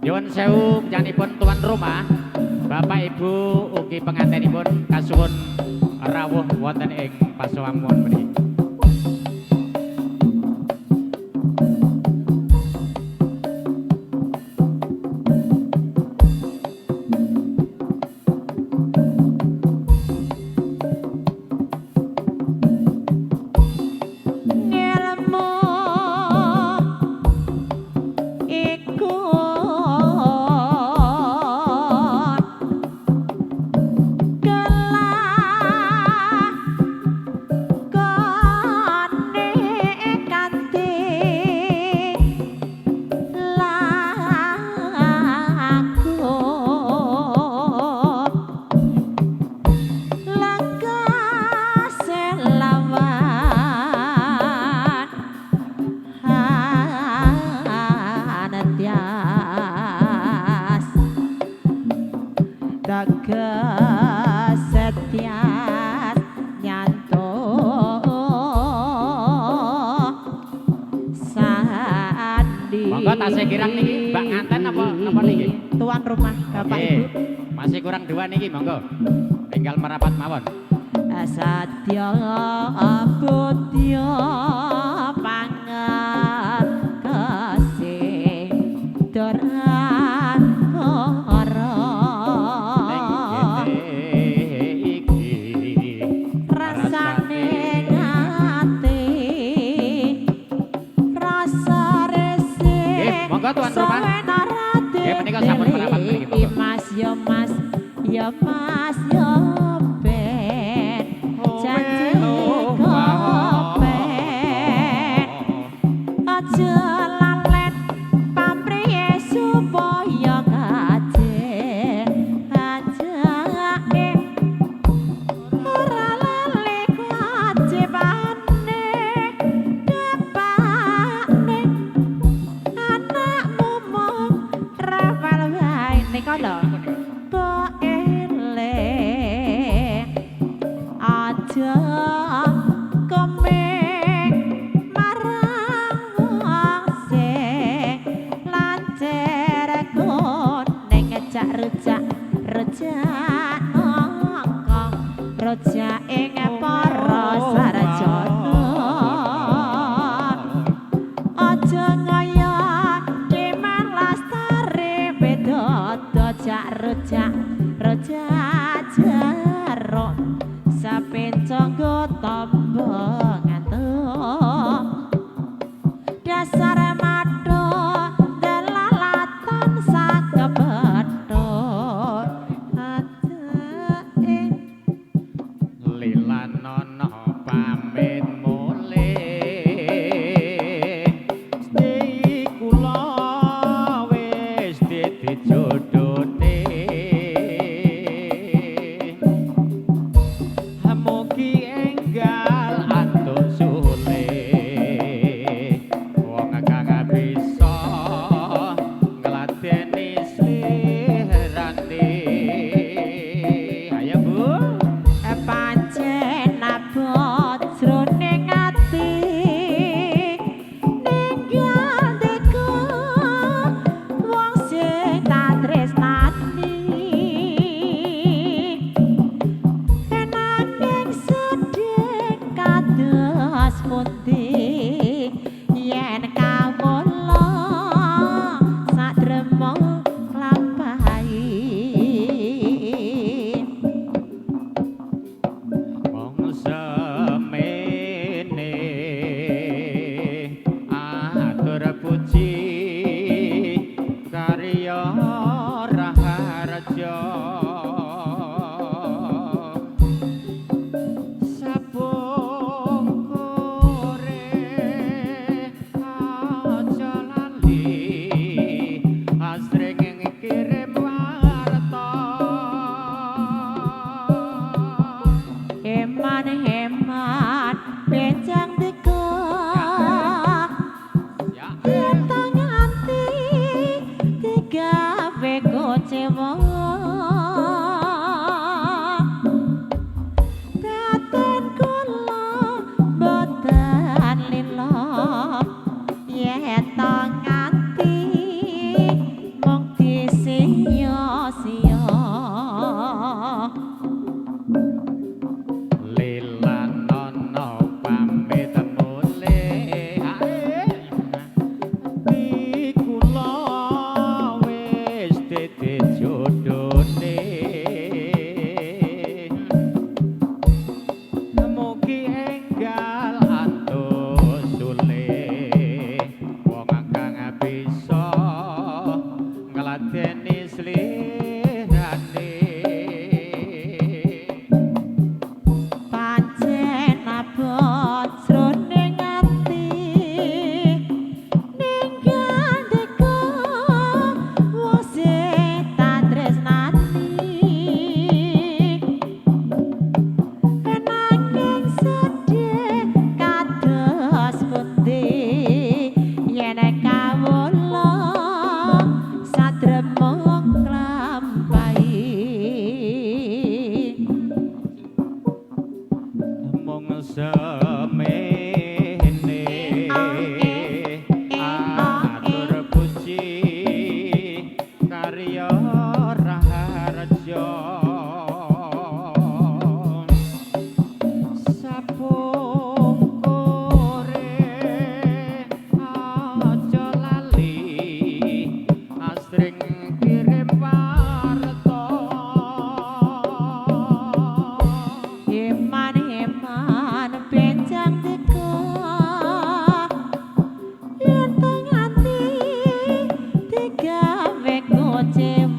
Nyuwun sewu nyanipun tuan rumah, Bapak Ibu ugi pengantinipun kasuwun rawuh wonten ing pasawangun meniki. Tasih kirang niki Mbak nganten apa niki? Tuan rumah Bapak Ibu. Masih kurang dua niki monggo. Tinggal merapat mawon. Sadya budya pangekasih doran ora rasane ngati rasa monggo tuan rumah. Nggih menika sampun merapat mriki monggo. Mas ya Mas ya Mas ya ben janji kopen aja lalen pamrih supaya kajen ajake ora lali kewajibane depane anakmu mung rapal wae nika lho bo ele aja komeng marang wong sing lancer kuning ngejak rujak rujak nongkong rujak ing para sarjana aja ngaya keman lastare beda dojak rujak rujak jeruk sapenconggo tombo ngantuk dasar madho delalatan sakebethuk ajake lilanono pamit mulih sedhi kula wis dijodhone mugi enggal antuk sulih wong kang bisa ngladeni slirane ayo Bu pancen abot jroning ati ninggal deku wong sing tak tresnani enanging sedih kados pundi yen kawula sadremo lampahi wong semene atur puji karya raharja sabungkure aja lali asring ngirim warta heman benjang deko ya datang nganti digawe kecewa daten kula boten lila yen tang nganti mung disia-sia lilanono pamit mulih iki kula wis dijodhone mugi enggal antuk sulih wong kang bisa ngladeni slirane pancen abot jroning ati ninggal deko wong sing tak tresnani enanging sedih kados pundi yen kawula sadremo nglampahi mung semene atur puji karya raharja sabungkure aja lali asring kirim warta Heman benjang deko yen teng ati digawe kecewa